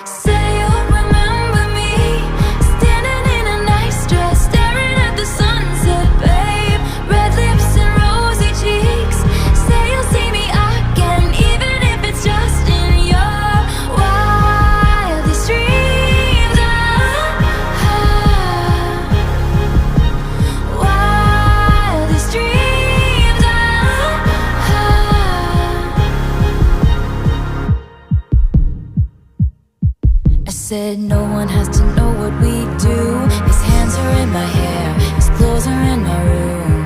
Say you'll remember me, standing in a nice dress, staring at the sunset, babe. Red lips and rosy cheeks. Say you'll see me again, even if it's just in your wildest dreams. Wildest dreams. I said no one has to know what we do. His hands are in my hair, his clothes are in my room.